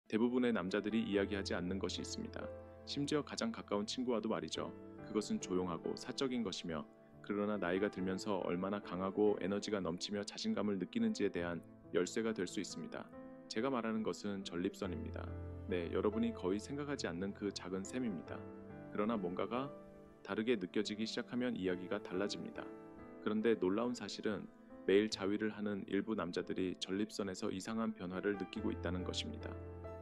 대부분의 남자들이 이야기하지 않는 것이 있습니다. 심지어 가장 가까운 친구와도 말이죠. 그것은 조용하고 사적인 것이며, 그러나 나이가 들면서 얼마나 강하고 에너지가 넘치며 자신감을 느끼는지에 대한 열쇠가 될 수 있습니다. 제가 말하는 것은 전립선입니다. 네, 여러분이 거의 생각하지 않는 그 작은 셈입니다. 그러나 뭔가가 다르게 느껴지기 시작하면 이야기가 달라집니다. 그런데 놀라운 사실은 매일 자위를 하는 일부 남자들이 전립선에서 이상한 변화를 느끼고 있다는 것입니다.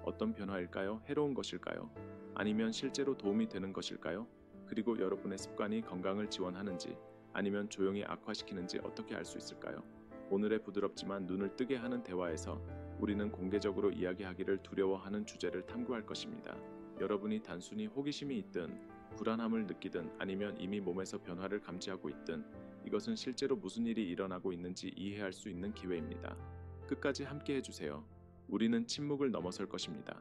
어떤 변화일까요? 해로운 것일까요? 아니면 실제로 도움이 되는 것일까요? 그리고 여러분의 습관이 건강을 지원하는지 아니면 조용히 악화시키는지 어떻게 알 수 있을까요? 오늘의 부드럽지만 눈을 뜨게 하는 대화에서 우리는 공개적으로 이야기하기를 두려워하는 주제를 탐구할 것입니다. 여러분이 단순히 호기심이 있든 불안함을 느끼든 아니면 이미 몸에서 변화를 감지하고 있든 이것은 실제로 무슨 일이 일어나고 있는지 이해할 수 있는 기회입니다. 끝까지 함께 해주세요. 우리는 침묵을 넘어설 것입니다.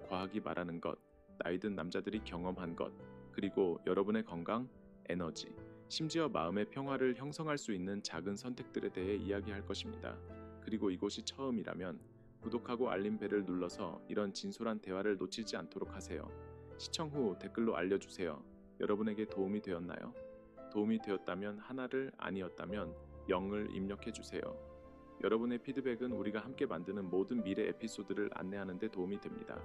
과학이 말하는 것, 나이든 남자들이 경험한 것, 그리고 여러분의 건강, 에너지, 심지어 마음의 평화를 형성할 수 있는 작은 선택들에 대해 이야기할 것입니다. 그리고 이곳이 처음이라면 구독하고 알림벨을 눌러서 이런 진솔한 대화를 놓치지 않도록 하세요. 시청 후 댓글로 알려주세요. 여러분에게 도움이 되었나요? 도움이 되었다면 하나를, 아니었다면 0을 입력해주세요. 여러분의 피드백은 우리가 함께 만드는 모든 미래 에피소드를 안내하는 데 도움이 됩니다.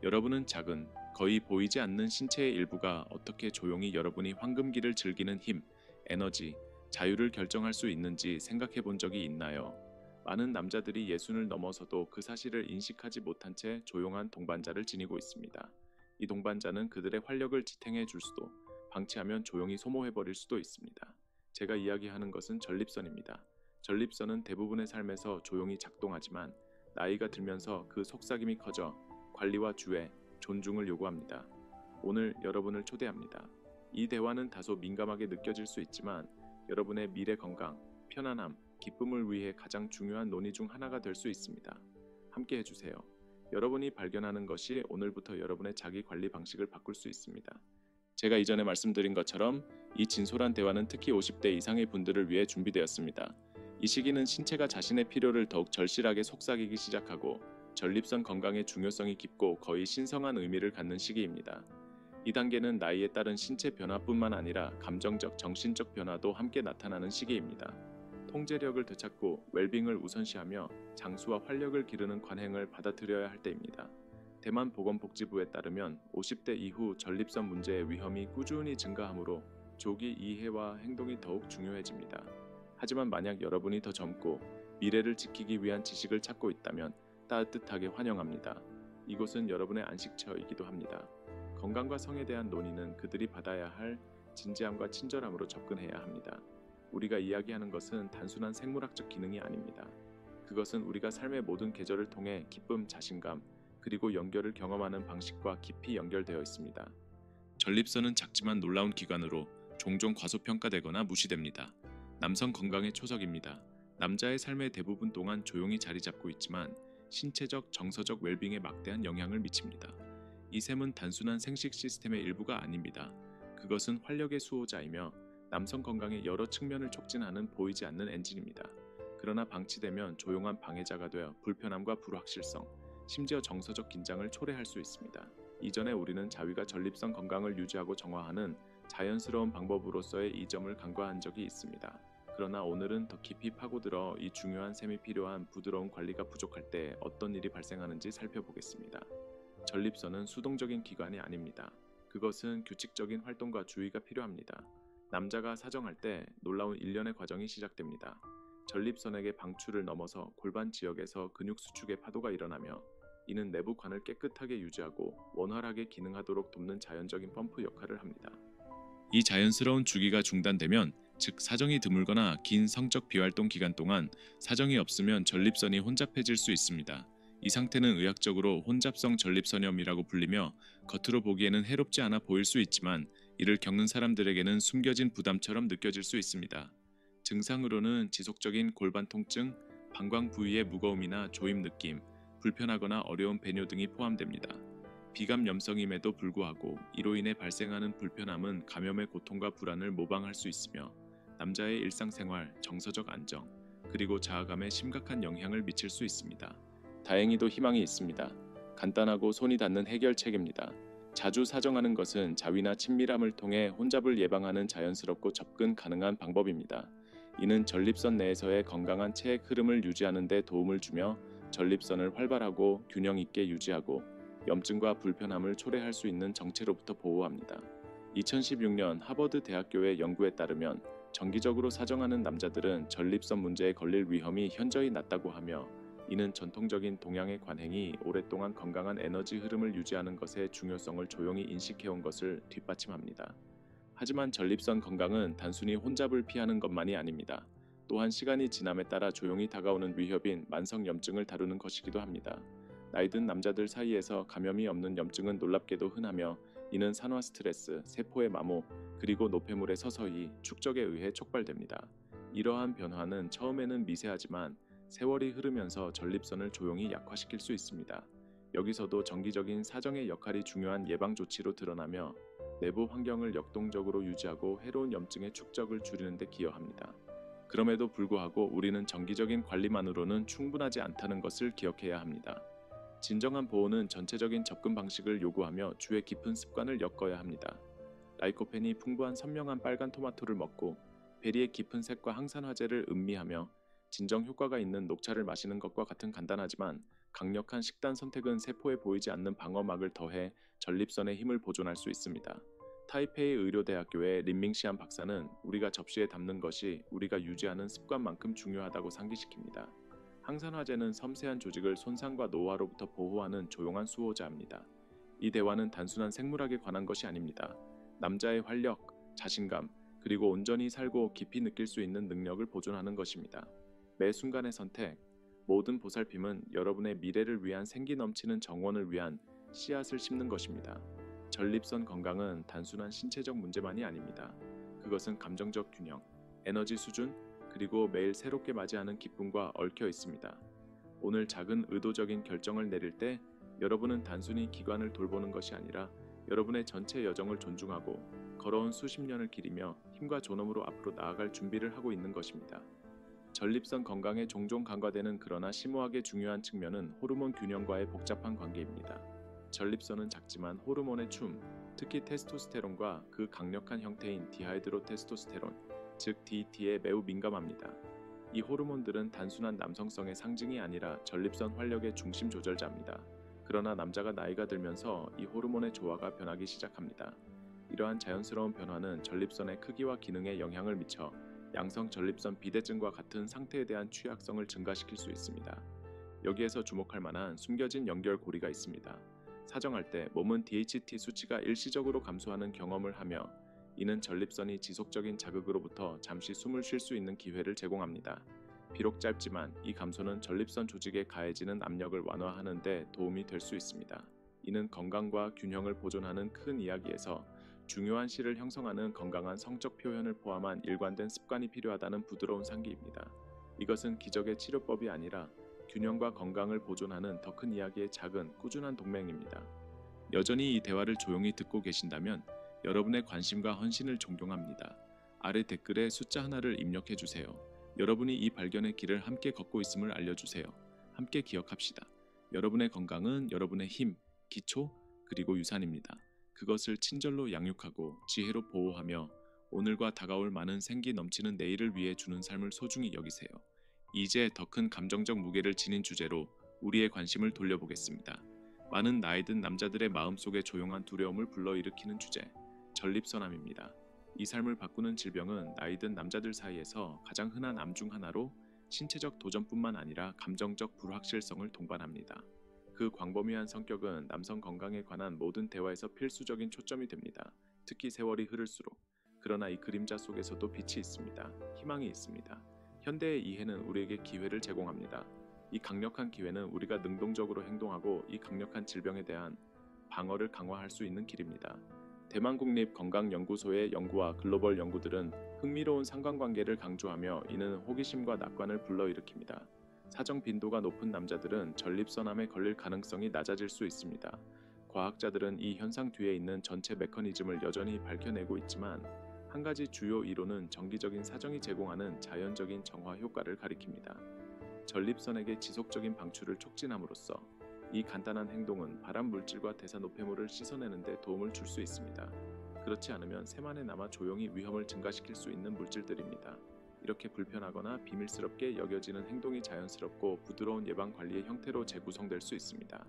여러분은 작은, 거의 보이지 않는 신체의 일부가 어떻게 조용히 여러분이 황금기를 즐기는 힘, 에너지, 자유를 결정할 수 있는지 생각해 본 적이 있나요? 많은 남자들이 예순을 넘어서도 그 사실을 인식하지 못한 채 조용한 동반자를 지니고 있습니다. 이 동반자는 그들의 활력을 지탱해 줄 수도, 방치하면 조용히 소모해 버릴 수도 있습니다. 제가 이야기하는 것은 전립선입니다. 전립선은 대부분의 삶에서 조용히 작동하지만 나이가 들면서 그 속삭임이 커져 관리와 주의, 존중을 요구합니다. 오늘 여러분을 초대합니다. 이 대화는 다소 민감하게 느껴질 수 있지만 여러분의 미래 건강, 편안함, 기쁨을 위해 가장 중요한 논의 중 하나가 될 수 있습니다. 함께 해주세요. 여러분이 발견하는 것이 오늘부터 여러분의 자기 관리 방식을 바꿀 수 있습니다. 제가 이전에 말씀드린 것처럼 이 진솔한 대화는 특히 50대 이상의 분들을 위해 준비되었습니다. 이 시기는 신체가 자신의 필요를 더욱 절실하게 속삭이기 시작하고 전립선 건강의 중요성이 깊고 거의 신성한 의미를 갖는 시기입니다. 이 단계는 나이에 따른 신체 변화뿐만 아니라 감정적, 정신적 변화도 함께 나타나는 시기입니다. 통제력을 되찾고 웰빙을 우선시하며 장수와 활력을 기르는 관행을 받아들여야 할 때입니다. 대만 보건복지부에 따르면 50대 이후 전립선 문제의 위험이 꾸준히 증가하므로 조기 이해와 행동이 더욱 중요해집니다. 하지만 만약 여러분이 더 젊고 미래를 지키기 위한 지식을 찾고 있다면 따뜻하게 환영합니다. 이곳은 여러분의 안식처이기도 합니다. 건강과 성에 대한 논의는 그들이 받아야 할 진지함과 친절함으로 접근해야 합니다. 우리가 이야기하는 것은 단순한 생물학적 기능이 아닙니다. 그것은 우리가 삶의 모든 계절을 통해 기쁨, 자신감, 그리고 연결을 경험하는 방식과 깊이 연결되어 있습니다. 전립선은 작지만 놀라운 기관으로 종종 과소평가되거나 무시됩니다. 남성 건강의 초석입니다. 남자의 삶의 대부분 동안 조용히 자리 잡고 있지만 신체적, 정서적 웰빙에 막대한 영향을 미칩니다. 이 셈은 단순한 생식 시스템의 일부가 아닙니다. 그것은 활력의 수호자이며 남성 건강의 여러 측면을 촉진하는 보이지 않는 엔진입니다. 그러나 방치되면 조용한 방해자가 되어 불편함과 불확실성, 심지어 정서적 긴장을 초래할 수 있습니다. 이전에 우리는 자위가 전립선 건강을 유지하고 정화하는 자연스러운 방법으로서의 이 점을 간과한 적이 있습니다. 그러나 오늘은 더 깊이 파고들어 이 중요한 셈이 필요한 부드러운 관리가 부족할 때 어떤 일이 발생하는지 살펴보겠습니다. 전립선은 수동적인 기관이 아닙니다. 그것은 규칙적인 활동과 주의가 필요합니다. 남자가 사정할 때 놀라운 일련의 과정이 시작됩니다. 전립선에게 방출을 넘어서 골반 지역에서 근육 수축의 파도가 일어나며 이는 내부관을 깨끗하게 유지하고 원활하게 기능하도록 돕는 자연적인 펌프 역할을 합니다. 이 자연스러운 주기가 중단되면, 즉 사정이 드물거나 긴 성적 비활동 기간 동안 사정이 없으면 전립선이 혼잡해질 수 있습니다. 이 상태는 의학적으로 혼잡성 전립선염이라고 불리며 겉으로 보기에는 해롭지 않아 보일 수 있지만 이를 겪는 사람들에게는 숨겨진 부담처럼 느껴질 수 있습니다. 증상으로는 지속적인 골반 통증, 방광 부위의 무거움이나 조임 느낌, 불편하거나 어려운 배뇨 등이 포함됩니다. 비감염성임에도 불구하고 이로 인해 발생하는 불편함은 감염의 고통과 불안을 모방할 수 있으며 남자의 일상생활, 정서적 안정, 그리고 자아감에 심각한 영향을 미칠 수 있습니다. 다행히도 희망이 있습니다. 간단하고 손이 닿는 해결책입니다. 자주 사정하는 것은 자위나 친밀함을 통해 혼잡을 예방하는 자연스럽고 접근 가능한 방법입니다. 이는 전립선 내에서의 건강한 체액 흐름을 유지하는 데 도움을 주며 전립선을 활발하고 균형 있게 유지하고 염증과 불편함을 초래할 수 있는 정체로부터 보호합니다. 2016년 하버드 대학교의 연구에 따르면 정기적으로 사정하는 남자들은 전립선 문제에 걸릴 위험이 현저히 낮다고 하며, 이는 전통적인 동양의 관행이 오랫동안 건강한 에너지 흐름을 유지하는 것의 중요성을 조용히 인식해온 것을 뒷받침합니다. 하지만 전립선 건강은 단순히 혼잡을 피하는 것만이 아닙니다. 또한 시간이 지남에 따라 조용히 다가오는 위협인 만성염증을 다루는 것이기도 합니다. 나이든 남자들 사이에서 감염이 없는 염증은 놀랍게도 흔하며, 이는 산화 스트레스, 세포의 마모, 그리고 노폐물의 서서히 축적에 의해 촉발됩니다. 이러한 변화는 처음에는 미세하지만 세월이 흐르면서 전립선을 조용히 약화시킬 수 있습니다. 여기서도 정기적인 사정의 역할이 중요한 예방 조치로 드러나며, 내부 환경을 역동적으로 유지하고 해로운 염증의 축적을 줄이는 데 기여합니다. 그럼에도 불구하고 우리는 정기적인 관리만으로는 충분하지 않다는 것을 기억해야 합니다. 진정한 보호는 전체적인 접근 방식을 요구하며 주의 깊은 습관을 엮어야 합니다. 라이코펜이 풍부한 선명한 빨간 토마토를 먹고 베리의 깊은 색과 항산화제를 음미하며 진정 효과가 있는 녹차를 마시는 것과 같은 간단하지만 강력한 식단 선택은 세포에 보이지 않는 방어막을 더해 전립선의 힘을 보존할 수 있습니다. 타이페이 의료대학교의 린밍시안 박사는 우리가 접시에 담는 것이 우리가 유지하는 습관만큼 중요하다고 상기시킵니다. 항산화제는 섬세한 조직을 손상과 노화로부터 보호하는 조용한 수호자입니다. 이 대화는 단순한 생물학에 관한 것이 아닙니다. 남자의 활력, 자신감, 그리고 온전히 살고 깊이 느낄 수 있는 능력을 보존하는 것입니다. 매 순간의 선택, 모든 보살핌은 여러분의 미래를 위한 생기 넘치는 정원을 위한 씨앗을 심는 것입니다. 전립선 건강은 단순한 신체적 문제만이 아닙니다. 그것은 감정적 균형, 에너지 수준, 그리고 매일 새롭게 맞이하는 기쁨과 얽혀 있습니다. 오늘 작은 의도적인 결정을 내릴 때 여러분은 단순히 기관을 돌보는 것이 아니라 여러분의 전체 여정을 존중하고 걸어온 수십 년을 기리며 힘과 존엄으로 앞으로 나아갈 준비를 하고 있는 것입니다. 전립선 건강에 종종 간과되는 그러나 심오하게 중요한 측면은 호르몬 균형과의 복잡한 관계입니다. 전립선은 작지만 호르몬의 춤, 특히 테스토스테론과 그 강력한 형태인 디하이드로테스토스테론, 즉 DHT에 매우 민감합니다. 이 호르몬들은 단순한 남성성의 상징이 아니라 전립선 활력의 중심 조절자입니다. 그러나 남자가 나이가 들면서 이 호르몬의 조화가 변하기 시작합니다. 이러한 자연스러운 변화는 전립선의 크기와 기능에 영향을 미쳐 양성 전립선 비대증과 같은 상태에 대한 취약성을 증가시킬 수 있습니다. 여기에서 주목할 만한 숨겨진 연결고리가 있습니다. 사정할 때 몸은 DHT 수치가 일시적으로 감소하는 경험을 하며, 이는 전립선이 지속적인 자극으로부터 잠시 숨을 쉴 수 있는 기회를 제공합니다. 비록 짧지만 이 감소는 전립선 조직에 가해지는 압력을 완화하는 데 도움이 될 수 있습니다. 이는 건강과 균형을 보존하는 큰 이야기에서 중요한 실을 형성하는 건강한 성적 표현을 포함한 일관된 습관이 필요하다는 부드러운 상기입니다. 이것은 기적의 치료법이 아니라 균형과 건강을 보존하는 더 큰 이야기의 작은 꾸준한 동맹입니다. 여전히 이 대화를 조용히 듣고 계신다면 여러분의 관심과 헌신을 존경합니다. 아래 댓글에 숫자 하나를 입력해 주세요. 여러분이 이 발견의 길을 함께 걷고 있음을 알려주세요. 함께 기억합시다. 여러분의 건강은 여러분의 힘, 기초, 그리고 유산입니다. 그것을 친절로 양육하고 지혜로 보호하며 오늘과 다가올 많은 생기 넘치는 내일을 위해 주는 삶을 소중히 여기세요. 이제 더 큰 감정적 무게를 지닌 주제로 우리의 관심을 돌려보겠습니다. 많은 나이든 남자들의 마음속에 조용한 두려움을 불러일으키는 주제, 전립선암입니다. 이 삶을 바꾸는 질병은 나이든 남자들 사이에서 가장 흔한 암 중 하나로 신체적 도전뿐만 아니라 감정적 불확실성을 동반합니다. 그 광범위한 성격은 남성 건강에 관한 모든 대화에서 필수적인 초점이 됩니다. 특히 세월이 흐를수록. 그러나 이 그림자 속에서도 빛이 있습니다. 희망이 있습니다. 현대의 이해는 우리에게 기회를 제공합니다. 이 강력한 기회는 우리가 능동적으로 행동하고 이 강력한 질병에 대한 방어를 강화할 수 있는 길입니다. 대만국립건강연구소의 연구와 글로벌 연구들은 흥미로운 상관관계를 강조하며, 이는 호기심과 낙관을 불러일으킵니다. 사정 빈도가 높은 남자들은 전립선암에 걸릴 가능성이 낮아질 수 있습니다. 과학자들은 이 현상 뒤에 있는 전체 메커니즘을 여전히 밝혀내고 있지만, 한 가지 주요 이론은 정기적인 사정이 제공하는 자연적인 정화 효과를 가리킵니다. 전립선에게 지속적인 방출을 촉진함으로써 이 간단한 행동은 발암 물질과 대사 노폐물을 씻어내는 데 도움을 줄 수 있습니다. 그렇지 않으면 샘 안에 남아 조용히 위험을 증가시킬 수 있는 물질들입니다. 이렇게 불편하거나 비밀스럽게 여겨지는 행동이 자연스럽고 부드러운 예방 관리의 형태로 재구성될 수 있습니다.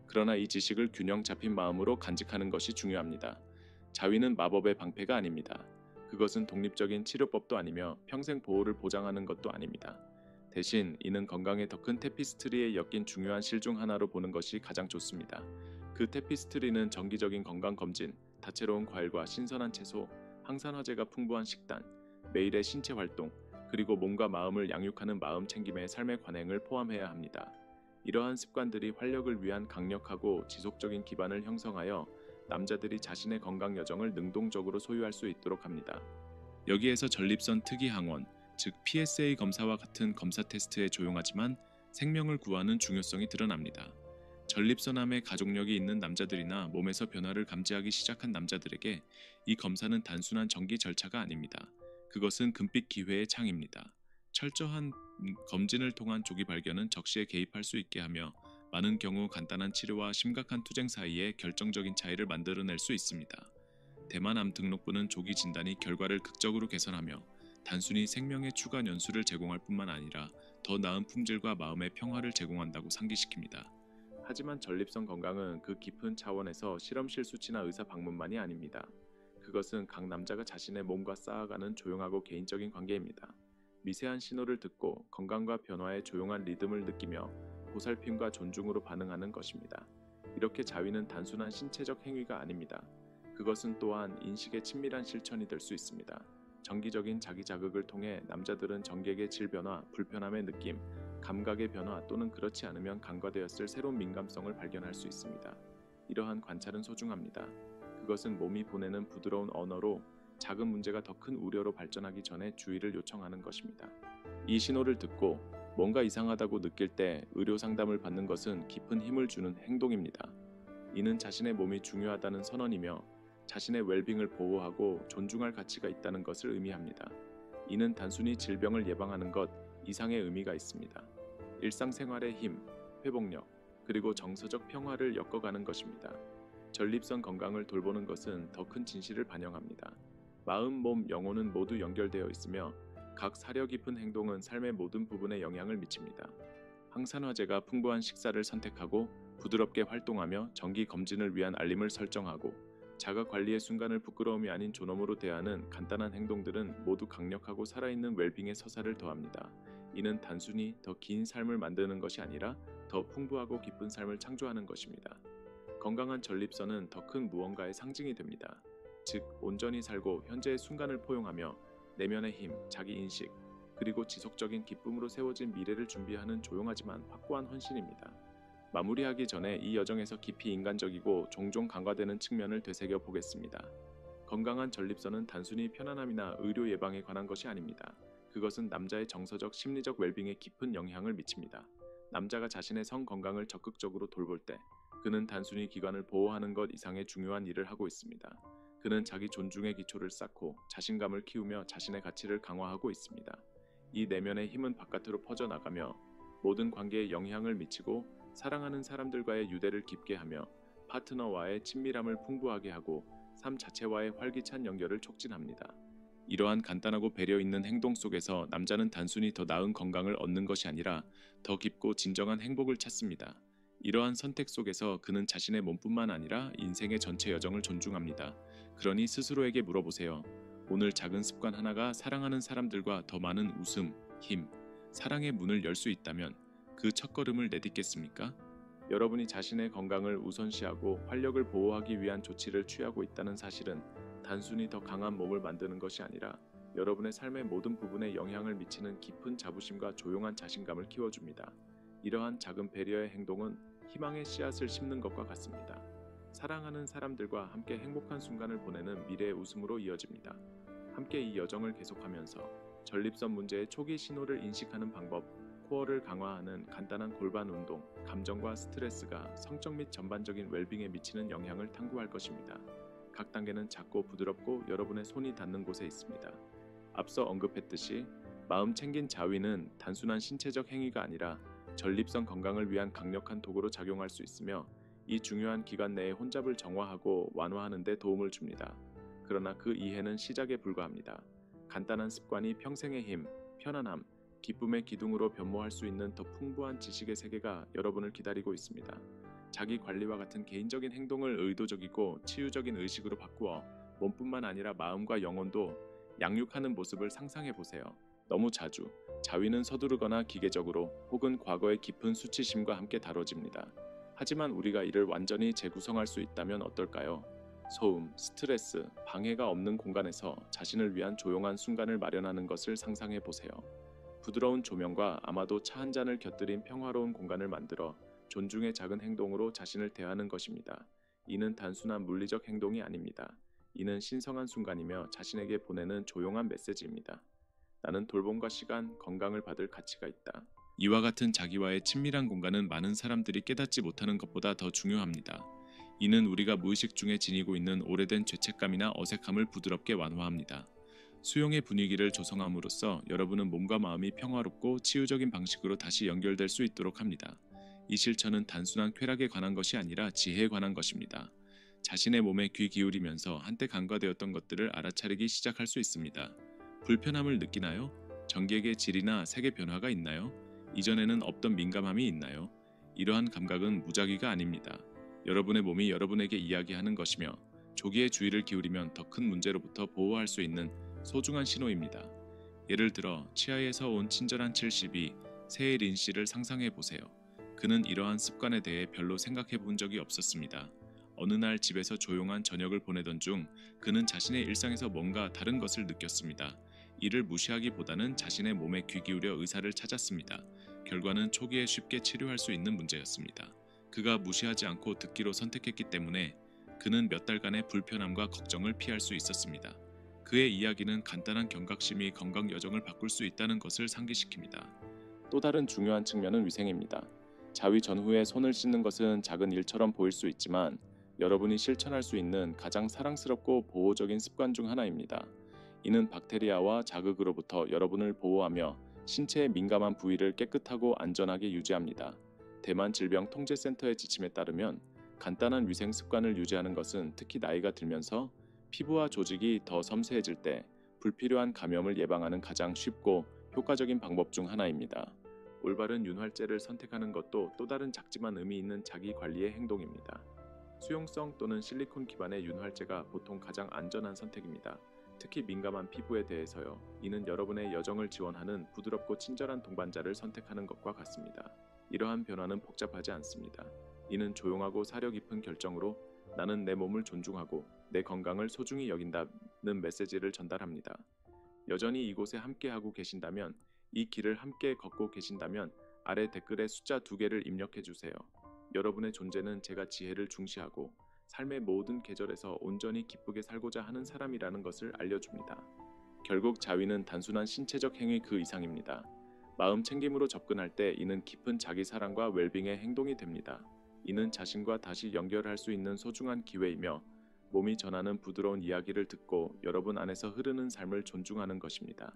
그러나 이 지식을 균형 잡힌 마음으로 간직하는 것이 중요합니다. 자위는 마법의 방패가 아닙니다. 그것은 독립적인 치료법도 아니며 평생 보호를 보장하는 것도 아닙니다. 대신 이는 건강의 더 큰 테피스트리에 엮인 중요한 실 중 하나로 보는 것이 가장 좋습니다. 그 테피스트리는 정기적인 건강 검진, 다채로운 과일과 신선한 채소, 항산화제가 풍부한 식단, 매일의 신체 활동, 그리고 몸과 마음을 양육하는 마음 챙김의 삶의 관행을 포함해야 합니다. 이러한 습관들이 활력을 위한 강력하고 지속적인 기반을 형성하여 남자들이 자신의 건강 여정을 능동적으로 소유할 수 있도록 합니다. 여기에서 전립선 특이 항원, 즉 PSA 검사와 같은 검사 테스트에 조용하지만 생명을 구하는 중요성이 드러납니다. 전립선암의 가족력이 있는 남자들이나 몸에서 변화를 감지하기 시작한 남자들에게 이 검사는 단순한 정기 절차가 아닙니다. 그것은 금빛 기회의 창입니다. 철저한 검진을 통한 조기 발견은 적시에 개입할 수 있게 하며 많은 경우 간단한 치료와 심각한 투쟁 사이에 결정적인 차이를 만들어낼 수 있습니다. 대만암 등록부는 조기 진단이 결과를 극적으로 개선하며 단순히 생명의 추가 연수를 제공할 뿐만 아니라 더 나은 품질과 마음의 평화를 제공한다고 상기시킵니다. 하지만 전립선 건강은 그 깊은 차원에서 실험실 수치나 의사 방문만이 아닙니다. 그것은 각 남자가 자신의 몸과 쌓아가는 조용하고 개인적인 관계입니다. 미세한 신호를 듣고 건강과 변화의 조용한 리듬을 느끼며 보살핌과 존중으로 반응하는 것입니다. 이렇게 자위는 단순한 신체적 행위가 아닙니다. 그것은 또한 인식의 친밀한 실천이 될 수 있습니다. 정기적인 자기 자극을 통해 남자들은 정객의 질 변화, 불편함의 느낌, 감각의 변화 또는 그렇지 않으면 간과되었을 새로운 민감성을 발견할 수 있습니다. 이러한 관찰은 소중합니다. 그것은 몸이 보내는 부드러운 언어로 작은 문제가 더 큰 우려로 발전하기 전에 주의를 요청하는 것입니다. 이 신호를 듣고 뭔가 이상하다고 느낄 때 의료 상담을 받는 것은 깊은 힘을 주는 행동입니다. 이는 자신의 몸이 중요하다는 선언이며 자신의 웰빙을 보호하고 존중할 가치가 있다는 것을 의미합니다. 이는 단순히 질병을 예방하는 것 이상의 의미가 있습니다. 일상생활의 힘, 회복력, 그리고 정서적 평화를 엮어가는 것입니다. 전립선 건강을 돌보는 것은 더 큰 진실을 반영합니다. 마음, 몸, 영혼은 모두 연결되어 있으며 각 사려 깊은 행동은 삶의 모든 부분에 영향을 미칩니다. 항산화제가 풍부한 식사를 선택하고 부드럽게 활동하며 정기 검진을 위한 알림을 설정하고 자가 관리의 순간을 부끄러움이 아닌 존엄으로 대하는 간단한 행동들은 모두 강력하고 살아있는 웰빙의 서사를 더합니다. 이는 단순히 더 긴 삶을 만드는 것이 아니라 더 풍부하고 기쁜 삶을 창조하는 것입니다. 건강한 전립선은 더 큰 무언가의 상징이 됩니다. 즉, 온전히 살고 현재의 순간을 포용하며 내면의 힘, 자기인식, 그리고 지속적인 기쁨으로 세워진 미래를 준비하는 조용하지만 확고한 헌신입니다. 마무리하기 전에 이 여정에서 깊이 인간적이고 종종 간과되는 측면을 되새겨 보겠습니다. 건강한 전립선은 단순히 편안함이나 의료 예방에 관한 것이 아닙니다. 그것은 남자의 정서적, 심리적 웰빙에 깊은 영향을 미칩니다. 남자가 자신의 성 건강을 적극적으로 돌볼 때 그는 단순히 기관을 보호하는 것 이상의 중요한 일을 하고 있습니다. 그는 자기 존중의 기초를 쌓고 자신감을 키우며 자신의 가치를 강화하고 있습니다. 이 내면의 힘은 바깥으로 퍼져나가며 모든 관계에 영향을 미치고 사랑하는 사람들과의 유대를 깊게 하며 파트너와의 친밀함을 풍부하게 하고 삶 자체와의 활기찬 연결을 촉진합니다. 이러한 간단하고 배려 있는 행동 속에서 남자는 단순히 더 나은 건강을 얻는 것이 아니라 더 깊고 진정한 행복을 찾습니다. 이러한 선택 속에서 그는 자신의 몸뿐만 아니라 인생의 전체 여정을 존중합니다. 그러니 스스로에게 물어보세요. 오늘 작은 습관 하나가 사랑하는 사람들과 더 많은 웃음, 힘, 사랑의 문을 열 수 있다면 그 첫걸음을 내딛겠습니까? 여러분이 자신의 건강을 우선시하고 활력을 보호하기 위한 조치를 취하고 있다는 사실은 단순히 더 강한 몸을 만드는 것이 아니라 여러분의 삶의 모든 부분에 영향을 미치는 깊은 자부심과 조용한 자신감을 키워줍니다. 이러한 작은 배려의 행동은 희망의 씨앗을 심는 것과 같습니다. 사랑하는 사람들과 함께 행복한 순간을 보내는 미래의 웃음으로 이어집니다. 함께 이 여정을 계속하면서 전립선 문제의 초기 신호를 인식하는 방법, 코어를 강화하는 간단한 골반 운동, 감정과 스트레스가 성적 및 전반적인 웰빙에 미치는 영향을 탐구할 것입니다. 각 단계는 작고 부드럽고 여러분의 손이 닿는 곳에 있습니다. 앞서 언급했듯이 마음 챙긴 자위는 단순한 신체적 행위가 아니라 전립선 건강을 위한 강력한 도구로 작용할 수 있으며 이 중요한 기간 내에 혼잡을 정화하고 완화하는 데 도움을 줍니다. 그러나 그 이해는 시작에 불과합니다. 간단한 습관이 평생의 힘, 편안함, 기쁨의 기둥으로 변모할 수 있는 더 풍부한 지식의 세계가 여러분을 기다리고 있습니다. 자기 관리와 같은 개인적인 행동을 의도적이고 치유적인 의식으로 바꾸어 몸뿐만 아니라 마음과 영혼도 양육하는 모습을 상상해 보세요. 너무 자주 자위는 서두르거나 기계적으로 혹은 과거의 깊은 수치심과 함께 다뤄집니다. 하지만 우리가 이를 완전히 재구성할 수 있다면 어떨까요? 소음, 스트레스, 방해가 없는 공간에서 자신을 위한 조용한 순간을 마련하는 것을 상상해 보세요. 부드러운 조명과 아마도 차 한 잔을 곁들인 평화로운 공간을 만들어 존중의 작은 행동으로 자신을 대하는 것입니다. 이는 단순한 물리적 행동이 아닙니다. 이는 신성한 순간이며 자신에게 보내는 조용한 메시지입니다. 나는 돌봄과 시간, 건강을 받을 가치가 있다. 이와 같은 자기와의 친밀한 공간은 많은 사람들이 깨닫지 못하는 것보다 더 중요합니다. 이는 우리가 무의식 중에 지니고 있는 오래된 죄책감이나 어색함을 부드럽게 완화합니다. 수용의 분위기를 조성함으로써 여러분은 몸과 마음이 평화롭고 치유적인 방식으로 다시 연결될 수 있도록 합니다. 이 실천은 단순한 쾌락에 관한 것이 아니라 지혜에 관한 것입니다. 자신의 몸에 귀 기울이면서 한때 간과되었던 것들을 알아차리기 시작할 수 있습니다. 불편함을 느끼나요? 전기의 질이나 색의 변화가 있나요? 이전에는 없던 민감함이 있나요? 이러한 감각은 무작위가 아닙니다. 여러분의 몸이 여러분에게 이야기하는 것이며 조기에 주의를 기울이면 더 큰 문제로부터 보호할 수 있는 소중한 신호입니다. 예를 들어 치아에서 온 친절한 72 세의 린 씨를 상상해 보세요. 그는 이러한 습관에 대해 별로 생각해 본 적이 없었습니다. 어느 날 집에서 조용한 저녁을 보내던 중 그는 자신의 일상에서 뭔가 다른 것을 느꼈습니다. 이를 무시하기보다는 자신의 몸에 귀 기울여 의사를 찾았습니다. 결과는 초기에 쉽게 치료할 수 있는 문제였습니다. 그가 무시하지 않고 듣기로 선택했기 때문에 그는 몇 달간의 불편함과 걱정을 피할 수 있었습니다. 그의 이야기는 간단한 경각심이 건강 여정을 바꿀 수 있다는 것을 상기시킵니다. 또 다른 중요한 측면은 위생입니다. 자위 전후에 손을 씻는 것은 작은 일처럼 보일 수 있지만 여러분이 실천할 수 있는 가장 사랑스럽고 보호적인 습관 중 하나입니다. 이는 박테리아와 자극으로부터 여러분을 보호하며 신체의 민감한 부위를 깨끗하고 안전하게 유지합니다. 대만 질병통제센터의 지침에 따르면 간단한 위생 습관을 유지하는 것은 특히 나이가 들면서 피부와 조직이 더 섬세해질 때 불필요한 감염을 예방하는 가장 쉽고 효과적인 방법 중 하나입니다. 올바른 윤활제를 선택하는 것도 또 다른 작지만 의미 있는 자기 관리의 행동입니다. 수용성 또는 실리콘 기반의 윤활제가 보통 가장 안전한 선택입니다. 특히 민감한 피부에 대해서요. 이는 여러분의 여정을 지원하는 부드럽고 친절한 동반자를 선택하는 것과 같습니다. 이러한 변화는 복잡하지 않습니다. 이는 조용하고 사려 깊은 결정으로 나는 내 몸을 존중하고 내 건강을 소중히 여긴다는 메시지를 전달합니다. 여전히 이곳에 함께하고 계신다면, 이 길을 함께 걷고 계신다면 아래 댓글에 숫자 2개를 입력해 주세요. 여러분의 존재는 제가 지혜를 중시하고 삶의 모든 계절에서 온전히 기쁘게 살고자 하는 사람이라는 것을 알려줍니다. 결국 자위는 단순한 신체적 행위 그 이상입니다. 마음 챙김으로 접근할 때 이는 깊은 자기 사랑과 웰빙의 행동이 됩니다. 이는 자신과 다시 연결할 수 있는 소중한 기회이며 몸이 전하는 부드러운 이야기를 듣고 여러분 안에서 흐르는 삶을 존중하는 것입니다.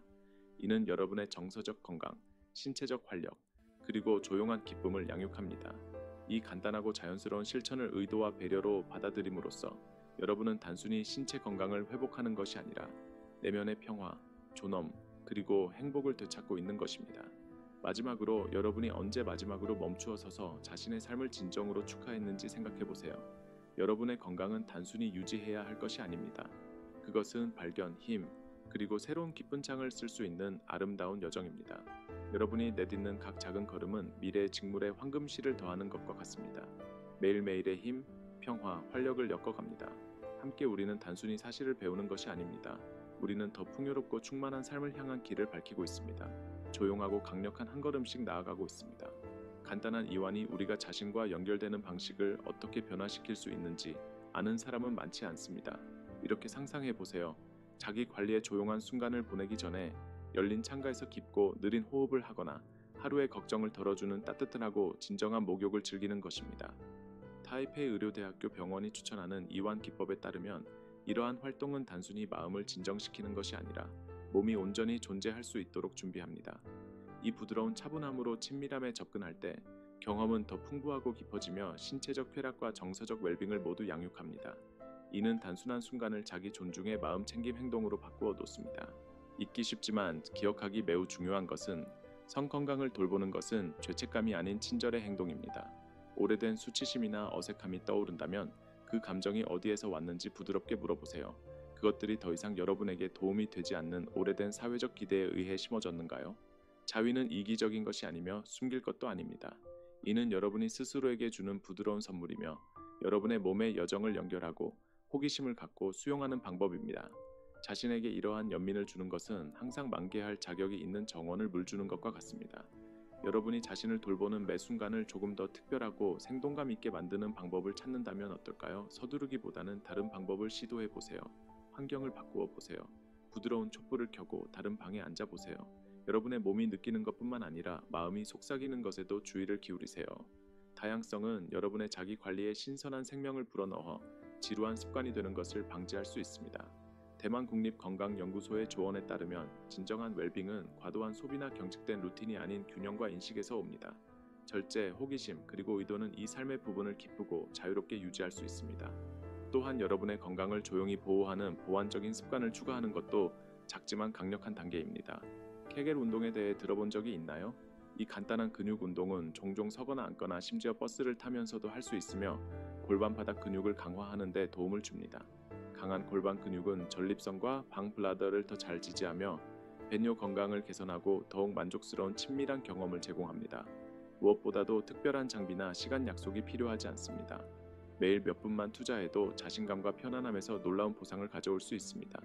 이는 여러분의 정서적 건강, 신체적 활력, 그리고 조용한 기쁨을 양육합니다. 이 간단하고 자연스러운 실천을 의도와 배려로 받아들임으로써 여러분은 단순히 신체 건강을 회복하는 것이 아니라 내면의 평화, 존엄, 그리고 행복을 되찾고 있는 것입니다. 마지막으로 여러분이 언제 마지막으로 멈추어 서서 자신의 삶을 진정으로 축하했는지 생각해 보세요. 여러분의 건강은 단순히 유지해야 할 것이 아닙니다. 그것은 발견, 힘, 그리고 새로운 기쁜 창을 쓸 수 있는 아름다운 여정입니다. 여러분이 내딛는 각 작은 걸음은 미래의 직물에 황금실을 더하는 것과 같습니다. 매일매일의 힘, 평화, 활력을 엮어갑니다. 함께 우리는 단순히 사실을 배우는 것이 아닙니다. 우리는 더 풍요롭고 충만한 삶을 향한 길을 밝히고 있습니다. 조용하고 강력한 한 걸음씩 나아가고 있습니다. 간단한 이완이 우리가 자신과 연결되는 방식을 어떻게 변화시킬 수 있는지 아는 사람은 많지 않습니다. 이렇게 상상해 보세요. 자기 관리의 조용한 순간을 보내기 전에 열린 창가에서 깊고 느린 호흡을 하거나 하루의 걱정을 덜어주는 따뜻하고 진정한 목욕을 즐기는 것입니다. 타이페이 의료대학교 병원이 추천하는 이완 기법에 따르면 이러한 활동은 단순히 마음을 진정시키는 것이 아니라 몸이 온전히 존재할 수 있도록 준비합니다. 이 부드러운 차분함으로 친밀함에 접근할 때 경험은 더 풍부하고 깊어지며 신체적 쾌락과 정서적 웰빙을 모두 양육합니다. 이는 단순한 순간을 자기 존중의 마음 챙김 행동으로 바꾸어 놓습니다. 잊기 쉽지만 기억하기 매우 중요한 것은 성 건강을 돌보는 것은 죄책감이 아닌 친절의 행동입니다. 오래된 수치심이나 어색함이 떠오른다면 그 감정이 어디에서 왔는지 부드럽게 물어보세요. 그것들이 더 이상 여러분에게 도움이 되지 않는 오래된 사회적 기대에 의해 심어졌는가요? 자위는 이기적인 것이 아니며 숨길 것도 아닙니다. 이는 여러분이 스스로에게 주는 부드러운 선물이며 여러분의 몸의 여정을 연결하고 호기심을 갖고 수용하는 방법입니다. 자신에게 이러한 연민을 주는 것은 항상 만개할 자격이 있는 정원을 물주는 것과 같습니다. 여러분이 자신을 돌보는 매 순간을 조금 더 특별하고 생동감 있게 만드는 방법을 찾는다면 어떨까요? 서두르기보다는 다른 방법을 시도해 보세요. 환경을 바꾸어 보세요. 부드러운 촛불을 켜고 다른 방에 앉아 보세요. 여러분의 몸이 느끼는 것뿐만 아니라 마음이 속삭이는 것에도 주의를 기울이세요. 다양성은 여러분의 자기 관리에 신선한 생명을 불어넣어 지루한 습관이 되는 것을 방지할 수 있습니다. 대만 국립건강연구소의 조언에 따르면 진정한 웰빙은 과도한 소비나 경직된 루틴이 아닌 균형과 인식에서 옵니다. 절제, 호기심, 그리고 의도는 이 삶의 부분을 기쁘고 자유롭게 유지할 수 있습니다. 또한 여러분의 건강을 조용히 보호하는 보완적인 습관을 추가하는 것도 작지만 강력한 단계입니다. 케겔 운동에 대해 들어본 적이 있나요? 이 간단한 근육 운동은 종종 서거나 앉거나 심지어 버스를 타면서도 할 수 있으며 골반 바닥 근육을 강화하는 데 도움을 줍니다. 강한 골반 근육은 전립선과 방 블라더를 더 잘 지지하며 배뇨 건강을 개선하고 더욱 만족스러운 친밀한 경험을 제공합니다. 무엇보다도 특별한 장비나 시간 약속이 필요하지 않습니다. 매일 몇 분만 투자해도 자신감과 편안함에서 놀라운 보상을 가져올 수 있습니다.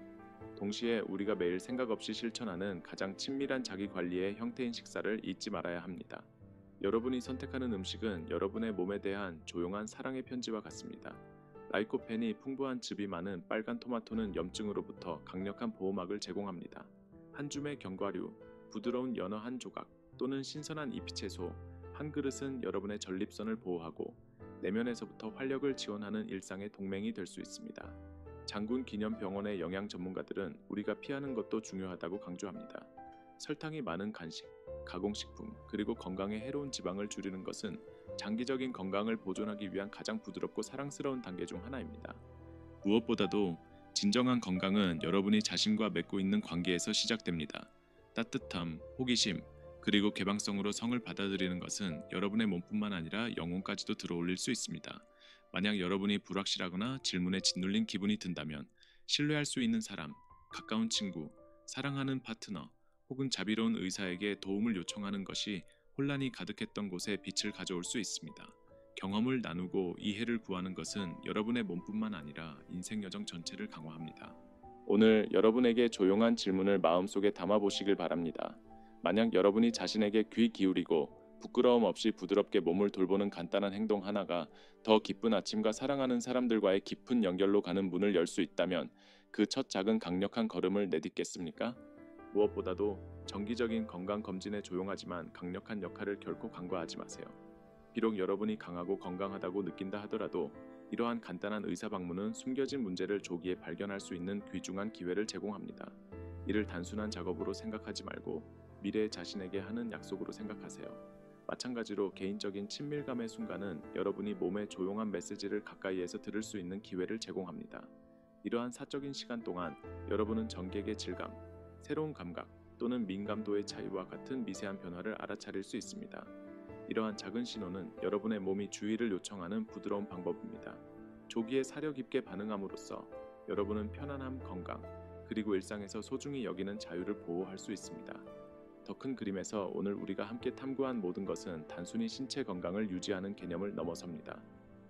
동시에 우리가 매일 생각 없이 실천하는 가장 친밀한 자기 관리의 형태인 식사를 잊지 말아야 합니다. 여러분이 선택하는 음식은 여러분의 몸에 대한 조용한 사랑의 편지와 같습니다. 라이코펜이 풍부한 즙이 많은 빨간 토마토는 염증으로부터 강력한 보호막을 제공합니다. 한 줌의 견과류, 부드러운 연어 한 조각 또는 신선한 잎채소 한 그릇은 여러분의 전립선을 보호하고 내면에서부터 활력을 지원하는 일상의 동맹이 될 수 있습니다. 장군 기념병원의 영양 전문가들은 우리가 피하는 것도 중요하다고 강조합니다. 설탕이 많은 간식, 가공식품, 그리고 건강에 해로운 지방을 줄이는 것은 장기적인 건강을 보존하기 위한 가장 부드럽고 사랑스러운 단계 중 하나입니다. 무엇보다도 진정한 건강은 여러분이 자신과 맺고 있는 관계에서 시작됩니다. 따뜻함, 호기심, 그리고 개방성으로 성을 받아들이는 것은 여러분의 몸뿐만 아니라 영혼까지도 들어올릴 수 있습니다. 만약 여러분이 불확실하거나 질문에 짓눌린 기분이 든다면 신뢰할 수 있는 사람, 가까운 친구, 사랑하는 파트너, 혹은 자비로운 의사에게 도움을 요청하는 것이 혼란이 가득했던 곳에 빛을 가져올 수 있습니다. 경험을 나누고 이해를 구하는 것은 여러분의 몸뿐만 아니라 인생 여정 전체를 강화합니다. 오늘 여러분에게 조용한 질문을 마음속에 담아보시길 바랍니다. 만약 여러분이 자신에게 귀 기울이고 부끄러움 없이 부드럽게 몸을 돌보는 간단한 행동 하나가 더 기쁜 아침과 사랑하는 사람들과의 깊은 연결로 가는 문을 열 수 있다면 그 첫 작은 강력한 걸음을 내딛겠습니까? 무엇보다도 정기적인 건강검진에 조용하지만 강력한 역할을 결코 간과하지 마세요. 비록 여러분이 강하고 건강하다고 느낀다 하더라도 이러한 간단한 의사방문은 숨겨진 문제를 조기에 발견할 수 있는 귀중한 기회를 제공합니다. 이를 단순한 작업으로 생각하지 말고 미래의 자신에게 하는 약속으로 생각하세요. 마찬가지로 개인적인 친밀감의 순간은 여러분이 몸의 조용한 메시지를 가까이에서 들을 수 있는 기회를 제공합니다. 이러한 사적인 시간 동안 여러분은 전객의 질감, 새로운 감각 또는 민감도의 차이와 같은 미세한 변화를 알아차릴 수 있습니다. 이러한 작은 신호는 여러분의 몸이 주의를 요청하는 부드러운 방법입니다. 조기에 사려 깊게 반응함으로써 여러분은 편안함, 건강, 그리고 일상에서 소중히 여기는 자유를 보호할 수 있습니다. 더 큰 그림에서 오늘 우리가 함께 탐구한 모든 것은 단순히 신체 건강을 유지하는 개념을 넘어섭니다.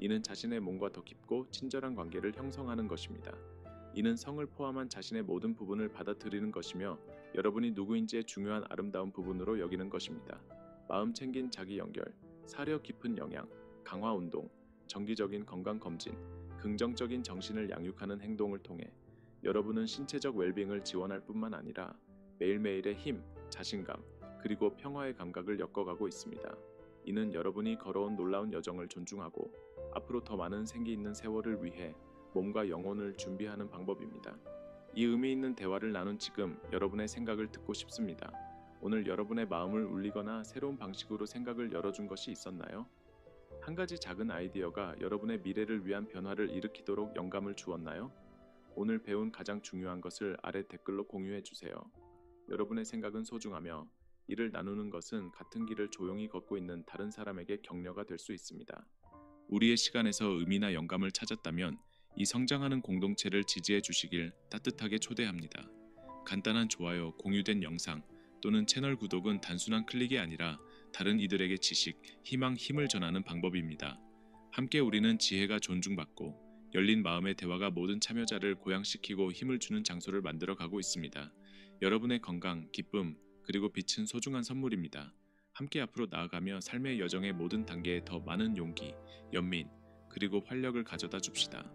이는 자신의 몸과 더 깊고 친절한 관계를 형성하는 것입니다. 이는 성을 포함한 자신의 모든 부분을 받아들이는 것이며 여러분이 누구인지의 중요한 아름다운 부분으로 여기는 것입니다. 마음 챙긴 자기 연결, 사려 깊은 영양, 강화 운동, 정기적인 건강 검진, 긍정적인 정신을 양육하는 행동을 통해 여러분은 신체적 웰빙을 지원할 뿐만 아니라 매일매일의 힘, 자신감, 그리고 평화의 감각을 엮어가고 있습니다. 이는 여러분이 걸어온 놀라운 여정을 존중하고 앞으로 더 많은 생기 있는 세월을 위해 몸과 영혼을 준비하는 방법입니다. 이 의미 있는 대화를 나눈 지금 여러분의 생각을 듣고 싶습니다. 오늘 여러분의 마음을 울리거나 새로운 방식으로 생각을 열어준 것이 있었나요? 한 가지 작은 아이디어가 여러분의 미래를 위한 변화를 일으키도록 영감을 주었나요? 오늘 배운 가장 중요한 것을 아래 댓글로 공유해 주세요. 여러분의 생각은 소중하며 이를 나누는 것은 같은 길을 조용히 걷고 있는 다른 사람에게 격려가 될 수 있습니다. 우리의 시간에서 의미나 영감을 찾았다면 이 성장하는 공동체를 지지해 주시길 따뜻하게 초대합니다. 간단한 좋아요, 공유된 영상 또는 채널 구독은 단순한 클릭이 아니라 다른 이들에게 지식, 희망, 힘을 전하는 방법입니다. 함께 우리는 지혜가 존중받고 열린 마음의 대화가 모든 참여자를 고양시키고 힘을 주는 장소를 만들어 가고 있습니다. 여러분의 건강, 기쁨, 그리고 빛은 소중한 선물입니다. 함께 앞으로 나아가며 삶의 여정의 모든 단계에 더 많은 용기, 연민, 그리고 활력을 가져다 줍시다.